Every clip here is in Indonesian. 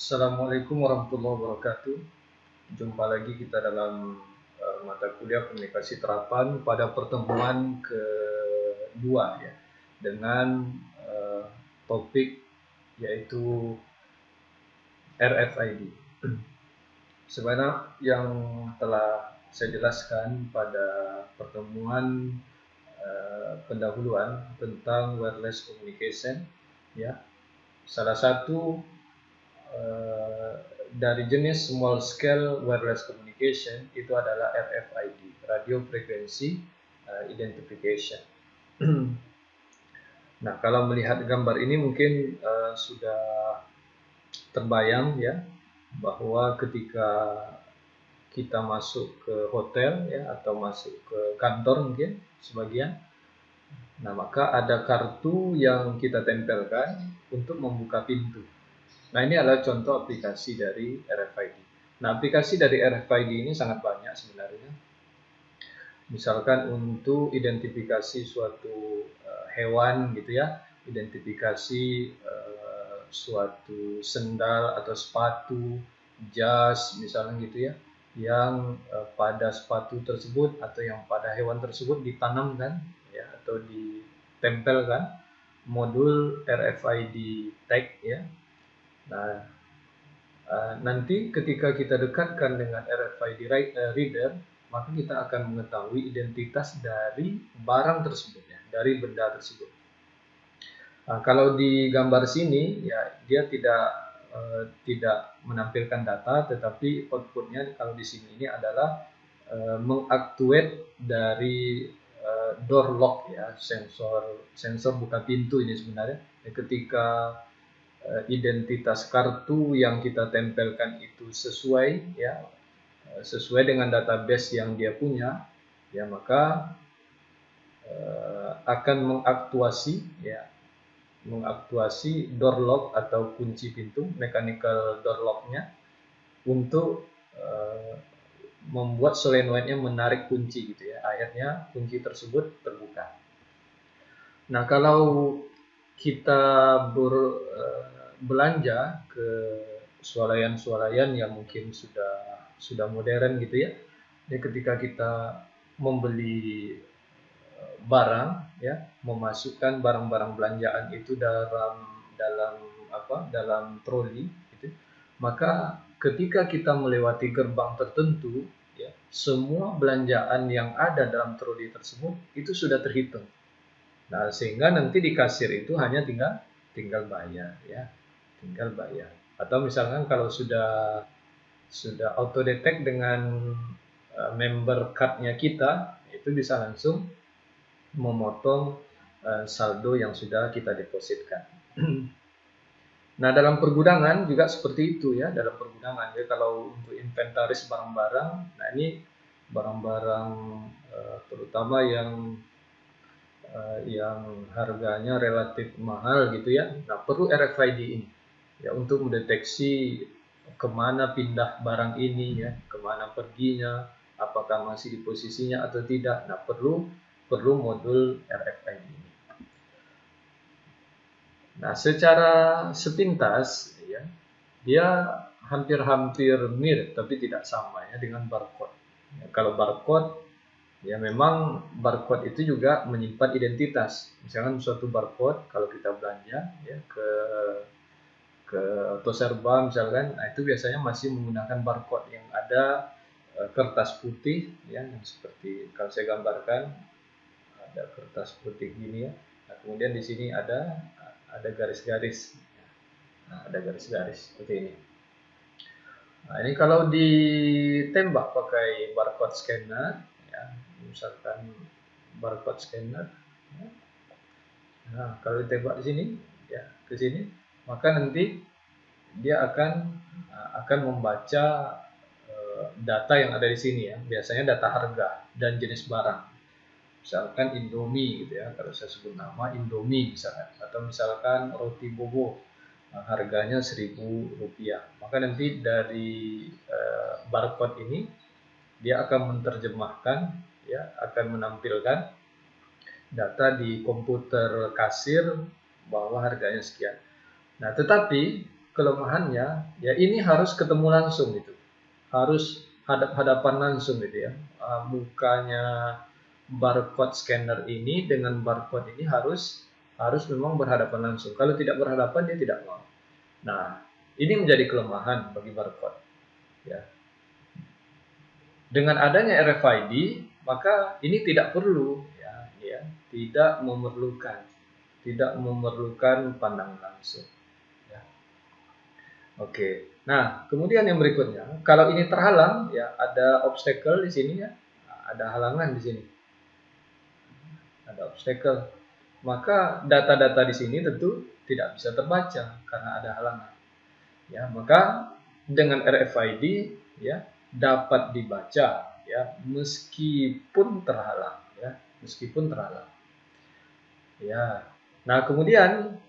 Assalamualaikum warahmatullahi wabarakatuh. Jumpa lagi kita dalam mata kuliah komunikasi terapan pada pertemuan kedua ya, dengan topik yaitu RFID. Sebenarnya yang telah saya jelaskan pada pertemuan pendahuluan tentang wireless communication ya. Salah satu dari jenis small scale wireless communication itu adalah RFID, radio frequency identification. Nah, kalau melihat gambar ini mungkin sudah terbayang ya, bahwa ketika kita masuk ke hotel ya, atau masuk ke kantor mungkin sebagian, nah maka ada kartu yang kita tempelkan untuk membuka pintu. Nah, ini adalah contoh aplikasi dari RFID. Nah, aplikasi dari RFID ini sangat banyak sebenarnya. Misalkan untuk identifikasi suatu hewan gitu ya, identifikasi suatu sendal atau sepatu, jas misalnya gitu ya, yang pada sepatu tersebut atau yang pada hewan tersebut ditanamkan ya, atau ditempelkan modul RFID tag ya. Nah, nanti ketika kita dekatkan dengan RFID reader, maka kita akan mengetahui identitas dari barang tersebut ya, dari benda tersebut. Nah, kalau di gambar sini ya, dia tidak menampilkan data, tetapi outputnya kalau di sini ini adalah mengaktuate dari door lock ya, sensor buka pintu ini sebenarnya. Ketika identitas kartu yang kita tempelkan itu sesuai ya, sesuai dengan database yang dia punya ya, maka akan mengaktuasi door lock atau kunci pintu, mechanical door locknya, untuk membuat solenoidnya menarik kunci gitu ya, akhirnya kunci tersebut terbuka. Nah, kalau kita belanja ke swalayan-swalayan yang mungkin sudah modern gitu ya. Jadi ketika kita membeli barang ya, memasukkan barang-barang belanjaan itu dalam troli gitu. Maka ketika kita melewati gerbang tertentu ya, semua belanjaan yang ada dalam troli tersebut itu sudah terhitung. Nah, sehingga nanti di kasir itu hanya tinggal bayar ya, tinggal bayar. Atau misalkan kalau sudah auto detect dengan member cardnya kita, itu bisa langsung memotong saldo yang sudah kita depositkan. Nah, dalam pergudangan juga seperti itu ya, dalam pergudangan ya, kalau untuk inventaris barang-barang, nah ini barang-barang terutama yang harganya relatif mahal gitu ya. Nah, perlu RFID ini ya, untuk mendeteksi kemana pindah barang ini ya, kemana perginya, apakah masih di posisinya atau tidak. Nah, perlu modul RFID ini. Nah, secara sepintas ya, dia hampir-hampir mirip tapi tidak sama ya dengan barcode. Ya, kalau barcode ya, memang barcode itu juga menyimpan identitas. Misalkan suatu barcode kalau kita belanja ya ke Toserba misalkan, nah itu biasanya masih menggunakan barcode yang ada kertas putih ya, yang seperti kalau saya gambarkan, ada kertas putih gini ya. Nah, kemudian di sini ada garis-garis. Nah, ada garis-garis seperti ini. Nah, ini kalau ditembak pakai barcode scanner ya, misalkan barcode scanner ya. Nah, kalau ditembak di sini ya, ke sini, maka nanti dia akan membaca data yang ada di sini ya, biasanya data harga dan jenis barang. Misalkan Indomie gitu ya, kalau saya sebut nama Indomie misalkan, atau misalkan roti bobo, harganya Rp1.000. Maka nanti dari barcode ini dia akan menerjemahkan ya, akan menampilkan data di komputer kasir bahwa harganya sekian. Nah, tetapi kelemahannya ya ini harus ketemu langsung gitu, harus hadap-hadapan langsung gitu ya. Mukanya barcode scanner ini dengan barcode ini harus memang berhadapan langsung. Kalau tidak berhadapan dia tidak mau. Nah, ini menjadi kelemahan bagi barcode ya. Dengan adanya RFID maka ini tidak perlu ya, tidak memerlukan pandangan langsung ya. Oke. Nah, kemudian yang berikutnya, kalau ini terhalang ya, ada obstacle di sini ya. Ada halangan di sini. Ada obstacle. Maka data-data di sini tentu tidak bisa terbaca karena ada halangan. Ya, maka dengan RFID ya dapat dibaca ya meskipun terhalang ya, meskipun terhalang. Ya. Nah, kemudian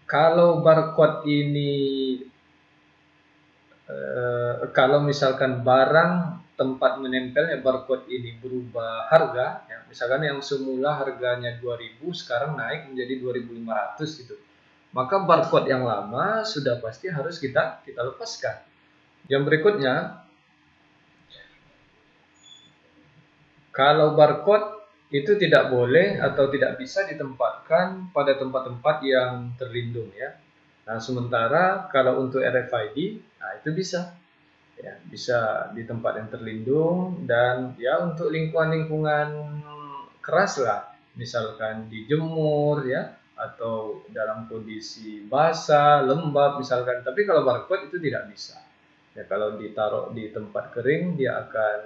kalau barcode ini kalau misalkan barang tempat menempelnya barcode ini berubah harga ya, misalkan yang semula harganya 2.000 sekarang naik menjadi 2.500 gitu. Maka barcode yang lama sudah pasti harus kita lepaskan. Yang berikutnya, kalau barcode itu tidak boleh atau tidak bisa ditempatkan pada tempat-tempat yang terlindung ya. Nah, sementara kalau untuk RFID, nah itu bisa. Ya, bisa di tempat yang terlindung dan ya untuk lingkungan-lingkungan keras lah. Misalkan dijemur ya atau dalam kondisi basah, lembab misalkan. Tapi kalau barcode itu tidak bisa. Ya, kalau ditaruh di tempat kering dia akan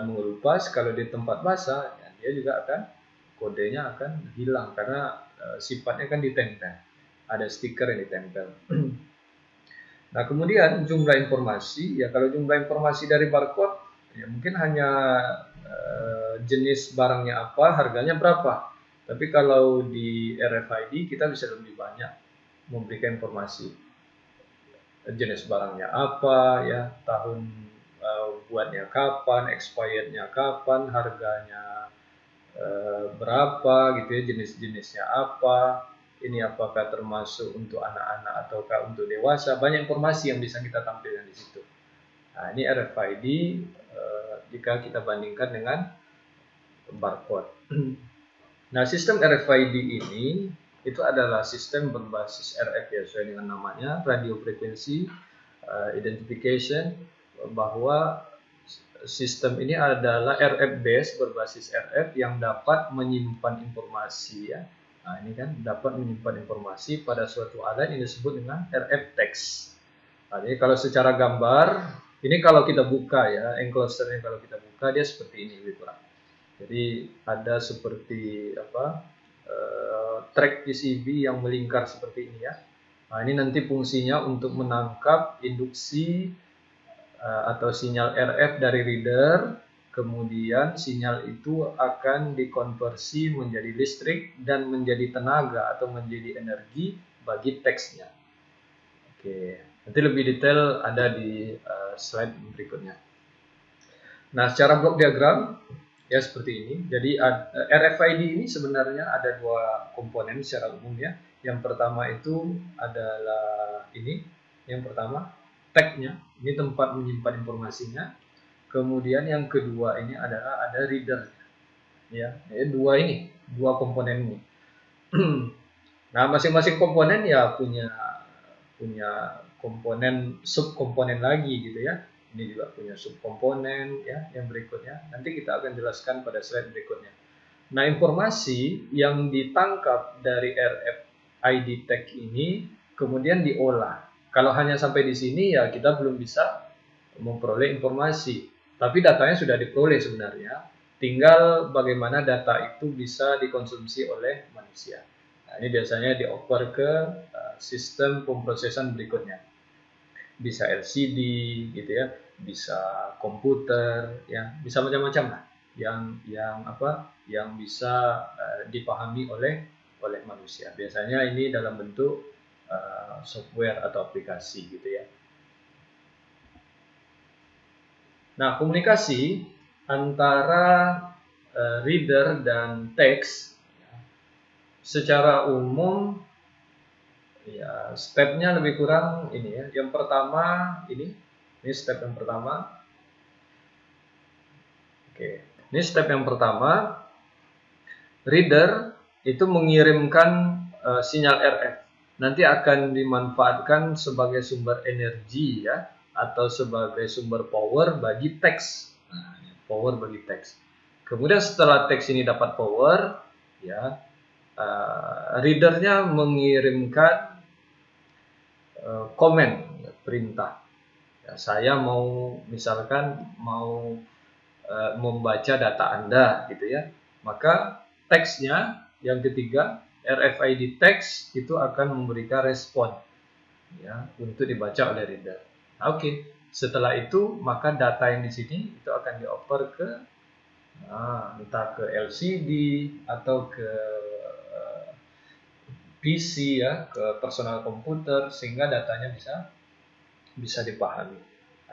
mengelupas, kalau di tempat basah ya, dia juga akan kodenya akan hilang karena sifatnya kan ditempel, ada stiker yang ditempel. Nah, kemudian jumlah informasi ya, kalau jumlah informasi dari barcode ya mungkin hanya jenis barangnya apa, harganya berapa. Tapi kalau di RFID kita bisa lebih banyak memberikan informasi, jenis barangnya apa ya, tahun buatnya kapan, expirednya kapan, harganya berapa gitu ya, jenis-jenisnya apa, ini apakah termasuk untuk anak-anak ataukah untuk dewasa, banyak informasi yang bisa kita tampilkan di situ. Nah, ini RFID jika kita bandingkan dengan barcode. Nah, sistem RFID ini itu adalah sistem berbasis RF ya, sesuai dengan namanya, radio frequency identification, bahwa sistem ini adalah RF based, berbasis RF yang dapat menyimpan informasi ya. Nah, ini kan dapat menyimpan informasi pada suatu alat yang disebut dengan RF text. Nah, jadi kalau secara gambar, ini kalau kita buka ya, enclosernya kalau kita buka dia seperti ini lebih kurang. Jadi ada seperti track PCB yang melingkar seperti ini ya. Nah, ini nanti fungsinya untuk menangkap induksi atau sinyal RF dari reader, kemudian sinyal itu akan dikonversi menjadi listrik dan menjadi tenaga atau menjadi energi bagi teksnya. Oke, nanti lebih detail ada di slide berikutnya. Nah, secara blok diagram ya seperti ini. Jadi RFID ini sebenarnya ada dua komponen secara umum ya. Yang pertama itu adalah ini, yang pertama tag-nya, ini tempat menyimpan informasinya. Kemudian yang kedua ini adalah ada reader-nya. Ya, dua komponen ini. Nah, masing-masing komponen ya punya komponen subkomponen lagi gitu ya. Ini juga punya subkomponen ya, yang berikutnya. Nanti kita akan jelaskan pada slide berikutnya. Nah, informasi yang ditangkap dari RFID tag ini kemudian diolah. Kalau hanya sampai di sini ya kita belum bisa memperoleh informasi. Tapi datanya sudah diperoleh sebenarnya. Tinggal bagaimana data itu bisa dikonsumsi oleh manusia. Nah, ini biasanya dioper ke sistem pemrosesan berikutnya. Bisa LCD gitu ya, bisa komputer ya, bisa macam-macam lah yang bisa dipahami oleh manusia. Biasanya ini dalam bentuk software atau aplikasi gitu ya. Nah, komunikasi antara reader dan teks secara umum ya stepnya lebih kurang ini ya. Yang pertama ini step yang pertama. Oke, ini step yang pertama. Reader itu mengirimkan sinyal RF. Nanti akan dimanfaatkan sebagai sumber energi ya, atau sebagai sumber power bagi teks. Nah, power bagi teks. Kemudian setelah teks ini dapat power, ya, readernya mengirimkan komen, ya, perintah. Ya, saya mau misalkan mau membaca data Anda, gitu ya. Maka teksnya yang ketiga, RFID text itu akan memberikan respon, ya, untuk dibaca oleh reader. Nah, oke. Setelah itu maka data yang di sini itu akan dioper ke entah ke LCD atau ke PC ya, ke personal komputer, sehingga datanya bisa dipahami.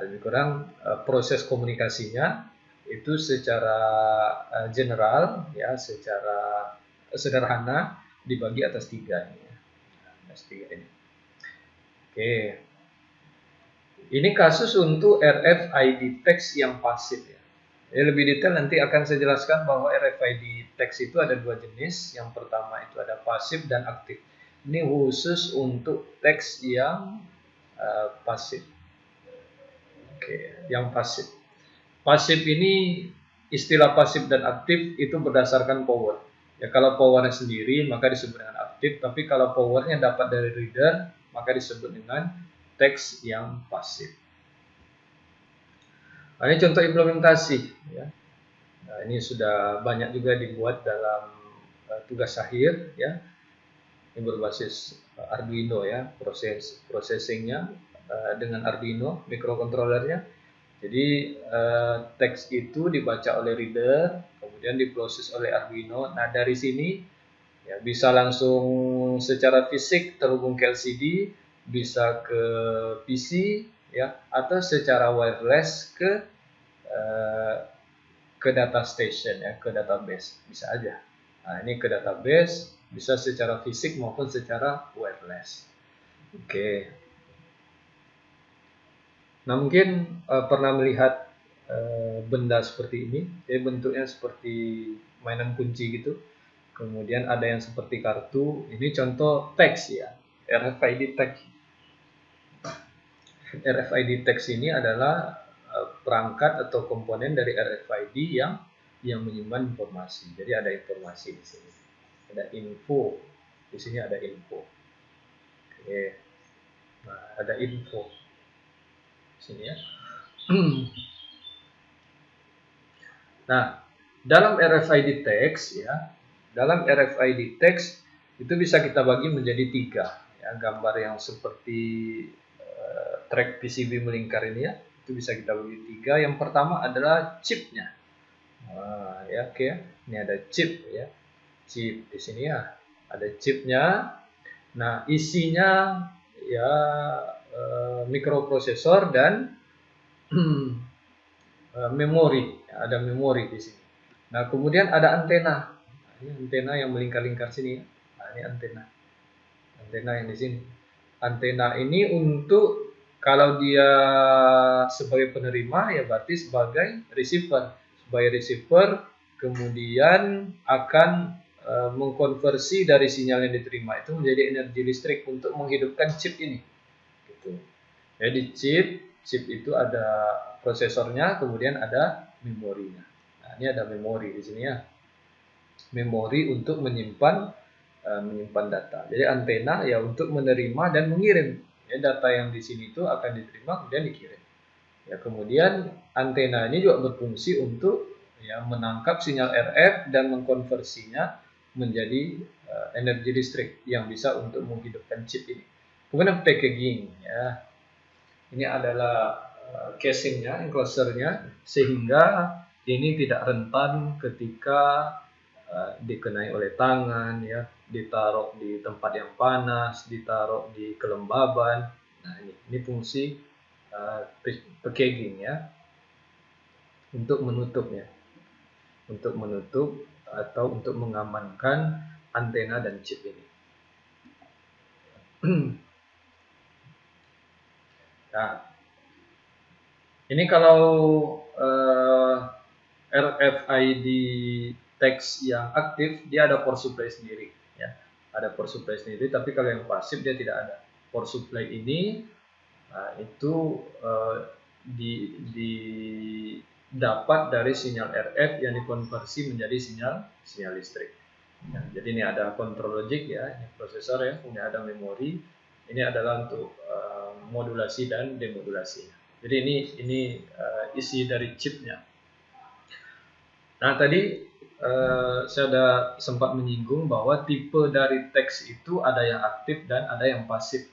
Lebih kurang proses komunikasinya itu secara general ya, secara sederhana dibagi atas tiga ini. Atas tiga ini. Oke. Ini kasus untuk RFID text yang pasif ya. Jadi lebih detail nanti akan saya jelaskan bahwa RFID text itu ada dua jenis. Yang pertama itu ada pasif dan aktif. Ini khusus untuk teks yang pasif. Oke, yang pasif. Pasif ini, istilah pasif dan aktif itu berdasarkan power. Ya, kalau powernya sendiri maka disebut dengan aktif, tapi kalau powernya dapat dari reader maka disebut dengan teks yang pasif. Nah, ini contoh implementasi. Ya. Nah, ini sudah banyak juga dibuat dalam tugas akhir. Ya. Ini berbasis Arduino ya, processingnya dengan Arduino, microcontrollernya. Jadi teks itu dibaca oleh reader, kemudian diproses oleh Arduino. Nah, dari sini ya bisa langsung secara fisik terhubung ke LCD, bisa ke PC ya, atau secara wireless ke data station ya, ke database, bisa aja. Nah, ini ke database bisa secara fisik maupun secara wireless. Oke. Nah, mungkin pernah melihat benda seperti ini. Jadi bentuknya seperti mainan kunci gitu. Kemudian ada yang seperti kartu. Ini contoh teks ya, RFID text. RFID text ini adalah perangkat atau komponen dari RFID yang menyimpan informasi. Jadi ada informasi di sini. Ada info. Di sini ada info. Oke. Nah, ada info. Di sini ya. Nah, dalam RFID text ya, dalam RFID text itu bisa kita bagi menjadi tiga. Ya, gambar yang seperti track PCB melingkar ini ya, itu bisa kita bagi tiga. Yang pertama adalah chipnya. Ya, oke. Ini ada chip ya, chip di sini ya, ada chipnya. Nah, isinya ya mikroprosesor dan memori. Ada memori di sini. Nah, kemudian ada antena. Nah, ini antena yang melingkar-lingkar sini. Nah, ini antena. Antena yang di sini. Antena ini untuk kalau dia sebagai penerima ya berarti sebagai receiver. Sebagai receiver kemudian akan mengkonversi dari sinyal yang diterima itu menjadi energi listrik untuk menghidupkan chip ini. Gitu. Jadi chip itu ada prosesornya, kemudian ada memorinya. Nah, ini ada memori di sini ya. Memori untuk menyimpan data. Jadi antena ya untuk menerima dan mengirim. Ya, data yang di sini itu akan diterima kemudian dikirim. Ya, kemudian antena ini juga berfungsi untuk ya menangkap sinyal RF dan mengkonversinya menjadi energi listrik yang bisa untuk menghidupkan chip ini. Kemudian packaging ya. Ini adalah casingnya, enclosernya, sehingga ini tidak rentan ketika dikenai oleh tangan, ya, ditaruh di tempat yang panas, ditaruh di kelembaban. Nah, ini fungsi packaging ya, untuk menutup atau untuk mengamankan antena dan chip ini. Nah, ini kalau RFID text yang aktif, dia ada power supply sendiri, ya. Ada power supply sendiri, tapi kalau yang pasif dia tidak ada. Power supply ini itu didapat dari sinyal RF yang dikonversi menjadi sinyal listrik. Ya, jadi ini ada control logic, ya, ini prosesor, ya, kemudian ada memori. Ini adalah untuk modulasi dan demodulasi. Jadi ini isi dari chipnya. Nah, tadi saya sudah sempat menyinggung bahwa tipe dari teks itu ada yang aktif dan ada yang pasif.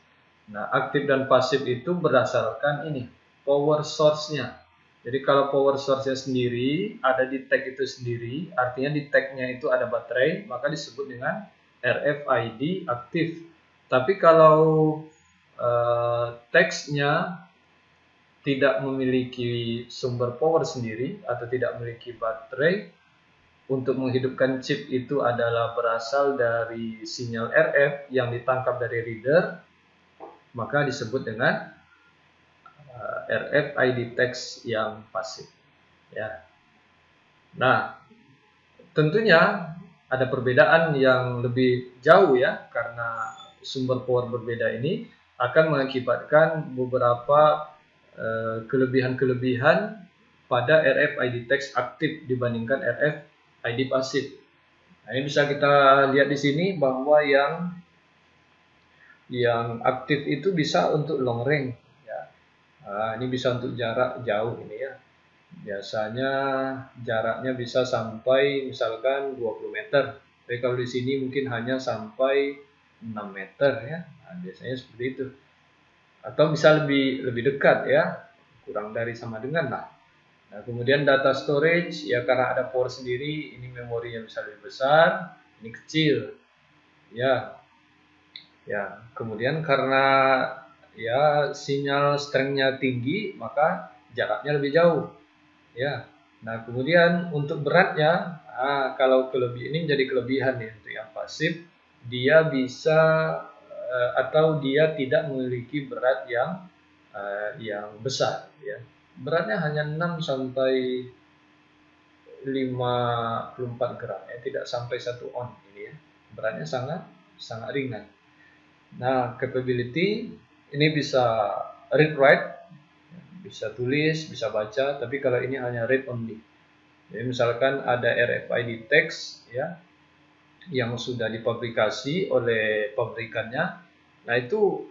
Nah, aktif dan pasif itu berdasarkan ini, power source-nya. Jadi kalau power source-nya sendiri ada di tag itu sendiri, artinya di tag-nya itu ada baterai, maka disebut dengan RFID aktif. Tapi kalau teksnya tidak memiliki sumber power sendiri atau tidak memiliki baterai, untuk menghidupkan chip itu adalah berasal dari sinyal RF yang ditangkap dari reader, maka disebut dengan RFID text yang pasif, ya. Nah, tentunya ada perbedaan yang lebih jauh, ya, karena sumber power berbeda ini akan mengakibatkan beberapa kelebihan-kelebihan pada RFID text aktif dibandingkan RFID pasif. Nah, ini bisa kita lihat di sini bahwa yang aktif itu bisa untuk long range, ya. Ini bisa untuk jarak jauh ini, ya. Biasanya jaraknya bisa sampai misalkan 20 meter. Tapi kalau di sini mungkin hanya sampai 6 meter, ya. Nah, biasanya seperti itu. Atau bisa lebih dekat, ya. Kurang dari sama dengan lah. Nah, kemudian data storage, ya, karena ada power sendiri, ini memorinya bisa lebih besar, ini kecil. Ya. Ya, kemudian karena ya sinyal strength-nya tinggi, maka jaraknya lebih jauh. Ya. Nah, kemudian untuk beratnya, kalau ini menjadi kelebihan nih untuk yang pasif, dia bisa atau dia tidak memiliki berat yang besar, ya. Beratnya hanya 6 sampai 54 gram, ya, tidak sampai 1 on ini, ya. Beratnya sangat ringan. Nah, capability ini bisa read write, bisa tulis, bisa baca, tapi kalau ini hanya read only. Jadi misalkan ada RFID text, ya, yang sudah dipublikasi oleh pabrikannya, nah itu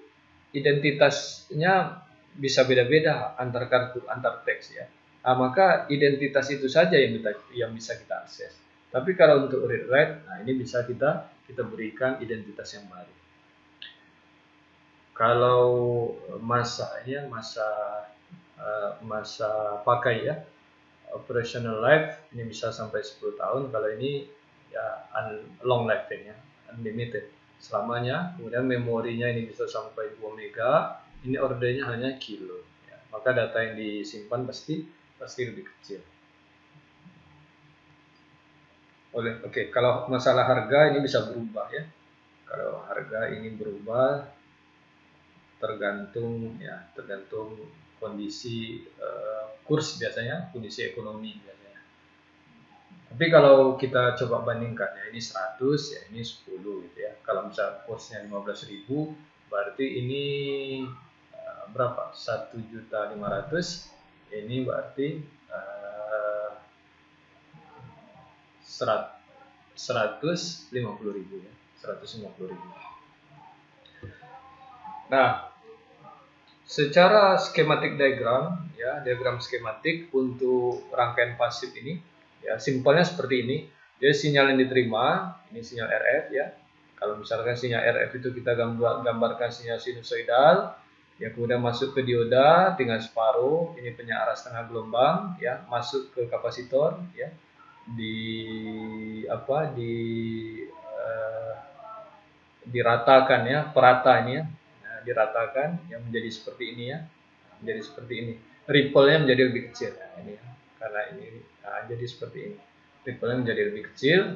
identitasnya bisa beda-beda antar kartu, antar teks, ya. Maka identitas itu saja yang bisa kita akses. Tapi kalau untuk read write, nah ini bisa kita berikan identitas yang baru. Kalau masanya masa pakai, ya, operational life ini bisa sampai 10 tahun. Kalau ini ya long life, ya, unlimited selamanya. Kemudian memorinya ini bisa sampai 2 mega. Ini ordernya hanya kilo, ya. Maka data yang disimpan pasti lebih kecil. Oke, kalau masalah harga ini bisa berubah, ya. Kalau harga ini berubah tergantung kondisi kurs, biasanya kondisi ekonomi biasanya. Tapi kalau kita coba bandingkan, ya, ini 100, ya, ini 10 gitu, ya. Kalau misalnya kursnya 15.000, berarti ini berapa? 1.500.000, ini berarti 150.000, ya. 150.000. Nah, secara skematik diagram, ya, diagram skematik untuk rangkaian pasif ini, ya, simpelnya seperti ini. Jadi sinyal yang diterima, ini sinyal RF, ya. Kalau misalkan sinyal RF itu kita gambarkan sinyal sinusoidal, ya, kemudian masuk ke dioda tinggal separuh, ini penyarah setengah gelombang, ya, masuk ke kapasitor, ya, diratakan, ya, perata ini, ya. Diratakan yang menjadi seperti ini, ya, menjadi seperti ini. Ripple-nya menjadi lebih kecil, ya, ini, ya. Karena ini jadi seperti ini. Ripple-nya menjadi lebih kecil.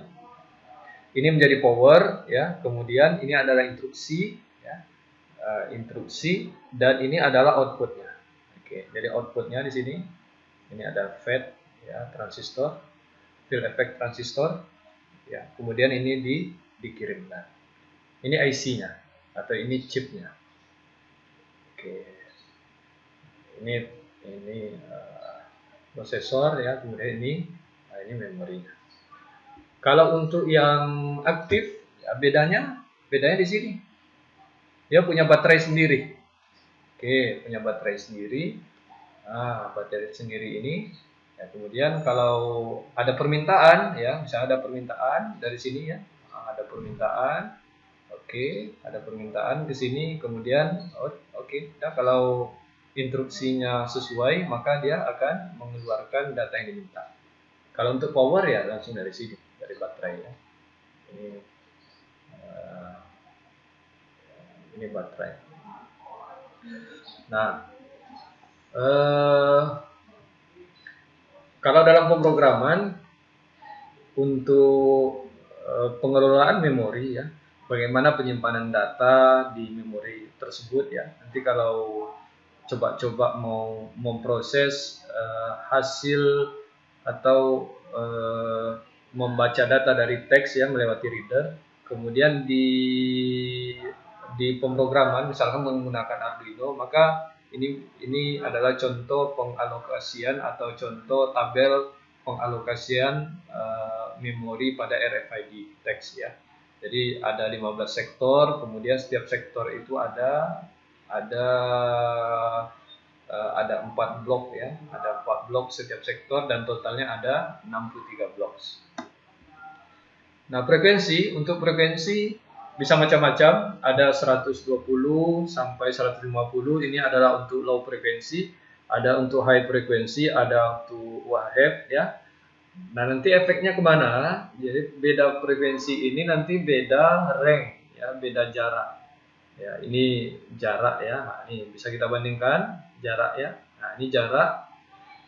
Ini menjadi power ya. Kemudian ini adalah instruksi ya. Instruksi dan ini adalah outputnya. Oke, jadi outputnya di sini ini ada FET ya, transistor, field effect transistor ya. Kemudian ini dikirimkan. Ini IC-nya atau ini chipnya. Oke. Ini prosesor ya, kemudian ini memorinya. Kalau untuk yang aktif ya bedanya di sini. Dia punya baterai sendiri. Oke, punya baterai sendiri. Nah, baterai sendiri ini ya, kemudian kalau ada permintaan ya, misalnya ada permintaan dari sini ya. Ada permintaan. Oke, ada permintaan ke sini, kemudian oke. Nah, kalau instruksinya sesuai, maka dia akan mengeluarkan data yang diminta. Kalau untuk power ya langsung dari sini, dari baterai ya. Ini baterai. Nah, kalau dalam pemrograman untuk pengelolaan memori ya, bagaimana penyimpanan data di memori tersebut ya. Nanti kalau coba-coba mau memproses hasil atau membaca data dari teks ya melewati reader, kemudian di pemrograman misalkan menggunakan Arduino, maka ini adalah contoh pengalokasian atau contoh tabel pengalokasian memori pada RFID teks ya. Jadi ada 15 sektor, kemudian setiap sektor itu ada 4 blok ya, ada 4 blok setiap sektor dan totalnya ada 63 blok. Nah, untuk frekuensi bisa macam-macam, ada 120 sampai 150, ini adalah untuk low frekuensi, ada untuk high frekuensi, ada untuk wave ya. Nah, nanti efeknya kemana? Jadi beda frekuensi ini nanti beda range ya, beda jarak. Ya, ini jarak ya. Nah, ini bisa kita bandingkan jarak ya. Nah, ini jarak.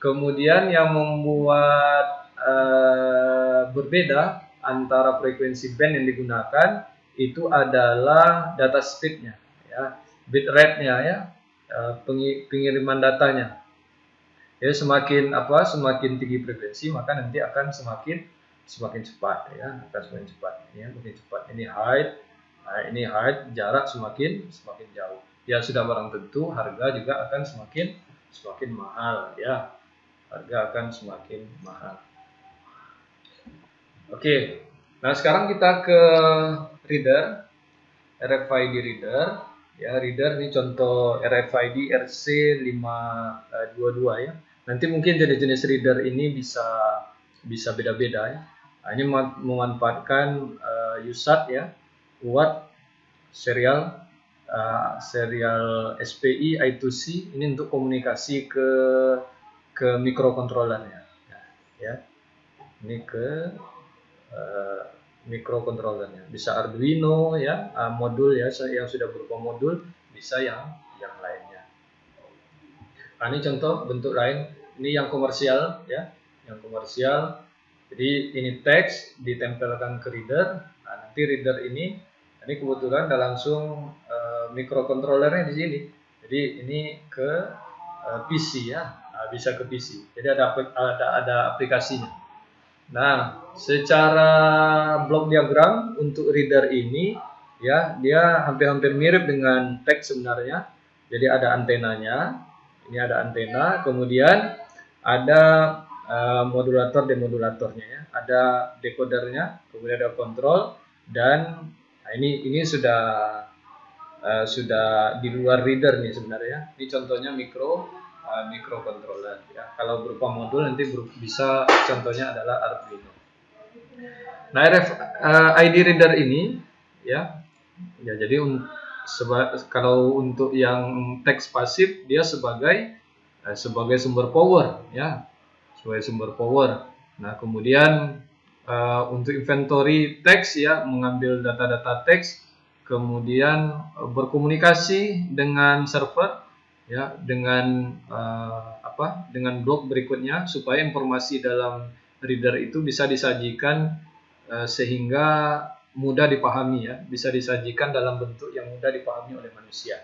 Kemudian yang membuat berbeda antara frekuensi band yang digunakan itu adalah data speed-nya ya, bit rate-nya ya, pengiriman datanya. Jadi semakin tinggi frekuensi maka nanti akan semakin cepat ya, akan semakin cepat ya, makin cepat. Ini height, jarak semakin jauh. Ya sudah barang tentu harga juga akan semakin mahal ya. Harga akan semakin mahal. Oke. Nah, sekarang kita ke reader, RFID reader. Ya, reader ini contoh RFID RC522 ya. Nanti mungkin jenis-jenis reader ini bisa beda-beda ya. Nah, ini memanfaatkan USART ya, UART serial SPI I2C ini untuk komunikasi ke microcontrollernya ya. Ini ke microcontrollernya, bisa Arduino ya, modul ya yang sudah berupa modul, bisa yang lainnya. Nah, ini contoh bentuk lain, ini yang komersial ya, yang komersial. Jadi ini teks ditempelkan ke reader. Nah, nanti reader ini kebetulan ada langsung microcontrollernya di sini. Jadi ini ke PC ya, bisa ke PC. Jadi ada aplikasinya. Nah, secara blok diagram untuk reader ini ya, dia hampir mirip dengan teks sebenarnya. Jadi ada antenanya, ini ada antena, kemudian ada modulator demodulatornya ya, ada decodernya, kemudian ada kontrol, dan ini sudah di luar reader nih sebenarnya. Ini contohnya microcontroller ya. Kalau berupa modul nanti bisa contohnya adalah Arduino. Nah, RFID reader ini ya jadi kalau untuk yang teks pasif dia sebagai sumber power ya, sebagai sumber power. Nah, kemudian untuk inventory teks ya, mengambil data-data teks, kemudian berkomunikasi dengan server ya, dengan dengan blok berikutnya supaya informasi dalam reader itu bisa disajikan sehingga mudah dipahami ya, bisa disajikan dalam bentuk yang mudah dipahami oleh manusia.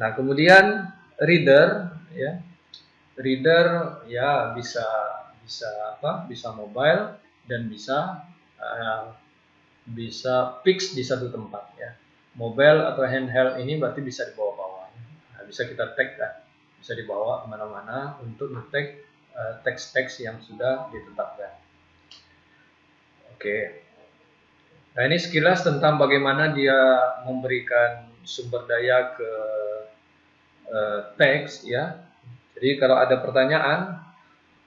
Nah, kemudian reader ya. Reader ya bisa mobile dan bisa fix di satu tempat ya. Mobile atau handheld ini berarti bisa dibawa-bawa. Nah, bisa kita tag kan, bisa dibawa kemana-mana untuk nge-tag teks-teks yang sudah ditetapkan. Oke. Nah, ini sekilas tentang bagaimana dia memberikan sumber daya ke teks ya. Jadi kalau ada pertanyaan,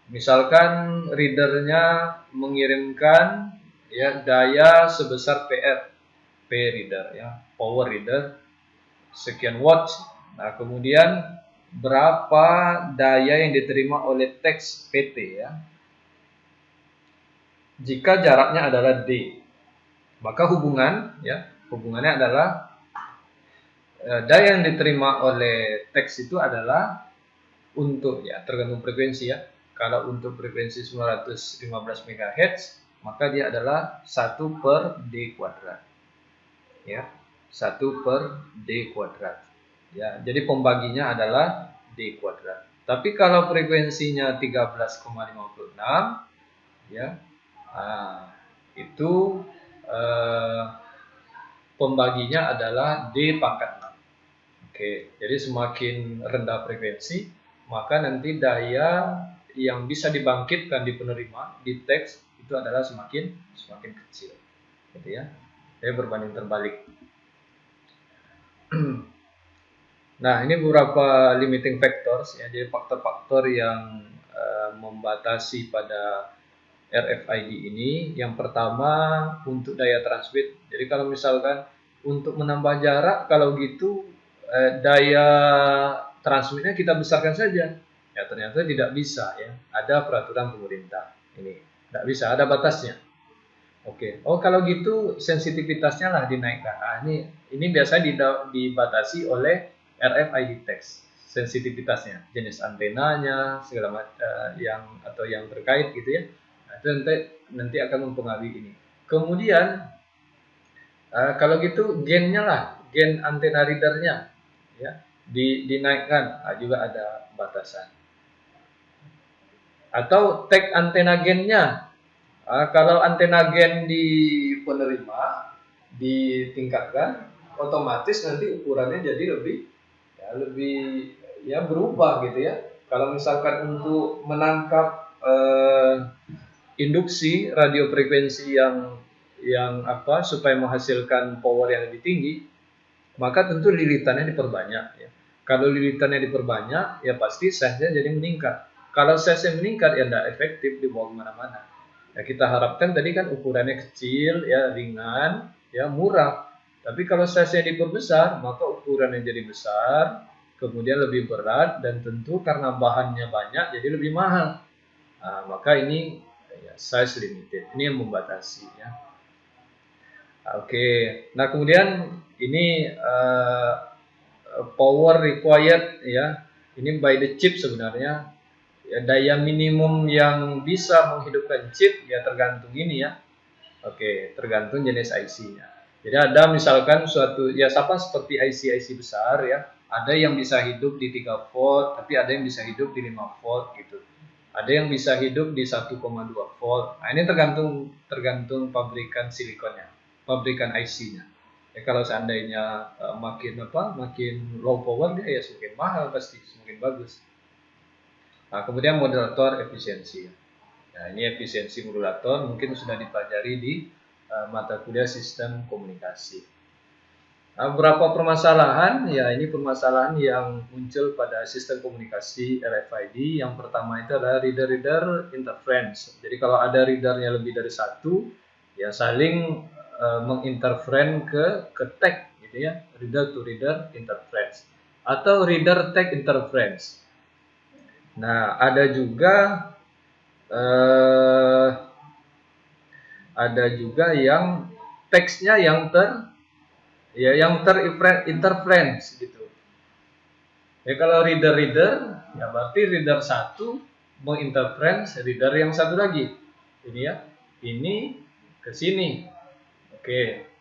misalkan readernya mengirimkan ya daya sebesar PR, P reader ya, power reader sekian watt. Nah, kemudian berapa daya yang diterima oleh teks PT ya. Jika jaraknya adalah D, maka hubungannya adalah daya yang diterima oleh teks itu adalah untuk ya tergantung frekuensi ya. Kalau untuk frekuensi 915 MHz, maka dia adalah 1 per D kuadrat. Ya, 1 per D kuadrat. Ya, jadi pembaginya adalah D kuadrat. Tapi kalau frekuensinya 13,56 ya, itu pembaginya adalah D pangkat 6. Oke, jadi semakin rendah frekuensi, maka nanti daya yang bisa dibangkitkan di penerima di teks itu adalah semakin kecil, gitu ya. Saya berbanding terbalik. Nah, ini beberapa limiting factors ya, jadi faktor-faktor yang membatasi pada RFID ini. Yang pertama untuk daya transmit. Jadi kalau misalkan untuk menambah jarak, kalau gitu daya transmitnya kita besarkan saja. Ya ternyata tidak bisa ya. Ada peraturan pemerintah. Ini tidak bisa, ada batasnya. Oke. Oh kalau gitu sensitivitasnya lah dinaikkan. Nah, ini biasanya dibatasi oleh RFID text. Sensitivitasnya, jenis antenanya, segala macam yang terkait gitu ya. Nah, itu nanti akan mempengaruhi ini. Kemudian kalau gitu gennya lah, gen antena readernya ya dinaikkan, juga ada batasan. Atau tag antena gennya, kalau antena gen di penerima ditingkatkan, otomatis nanti ukurannya jadi lebih berubah gitu ya. Kalau misalkan untuk menangkap induksi radio frekuensi yang supaya menghasilkan power yang lebih tinggi, maka tentu lilitannya diperbanyak ya. Kalau lilitannya diperbanyak, ya pasti size-nya jadi meningkat. Kalau size-nya meningkat, ya tidak efektif dibawa kemana-mana. Ya kita harapkan tadi kan ukurannya kecil, ya ringan, ya murah. Tapi kalau size-nya diperbesar, maka ukurannya jadi besar, kemudian lebih berat, dan tentu karena bahannya banyak, jadi lebih mahal. Nah, maka ini ya, size limited, ini yang membatasi ya. Oke, nah kemudian ini power required ya, ini by the chip sebenarnya ya, daya minimum yang bisa menghidupkan chip ya tergantung ini ya. Oke, tergantung jenis IC-nya. Jadi ada misalkan suatu ya sama seperti IC besar ya, ada yang bisa hidup di 3 volt, tapi ada yang bisa hidup di 5 volt gitu. Ada yang bisa hidup di 1,2 volt. Nah, ini tergantung pabrikan silikonnya, pabrikan IC-nya. Ya, kalau seandainya makin low power dia ya semakin mahal pasti, semakin bagus. Nah, kemudian modulator efisiensi. Nah, ini efisiensi modulator mungkin sudah dipelajari di mata kuliah sistem komunikasi. Nah, beberapa permasalahan, ya ini permasalahan yang muncul pada sistem komunikasi RFID. Yang pertama itu adalah reader-reader interference. Jadi kalau ada readernya lebih dari satu, ya saling menginterferen ke tag, gitu ya, reader to reader interference atau reader tag interference. Nah, ada juga yang teksnya yang terinterference gitu. Ya kalau reader ya berarti reader satu menginterference reader yang satu lagi. Ini ya. ini ke sini. Oke.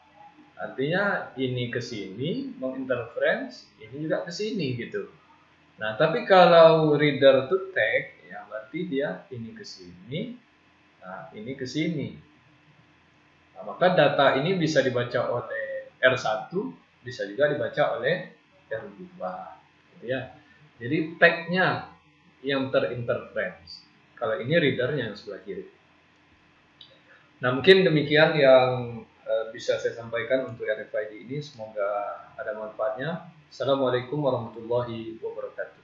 Artinya ini ke sini menginterference, ini juga ke sini gitu. Nah, tapi kalau reader to text ya berarti dia ini ke sini, nah ini ke sini. Nah, maka data ini bisa dibaca oleh R1, bisa juga dibaca oleh R2. Gitu ya. Jadi tag-nya yang terinterference. Kalau ini readernya yang sebelah kiri. Nah, mungkin demikian yang bisa saya sampaikan untuk RFID ini. Semoga ada manfaatnya. Assalamualaikum warahmatullahi wabarakatuh.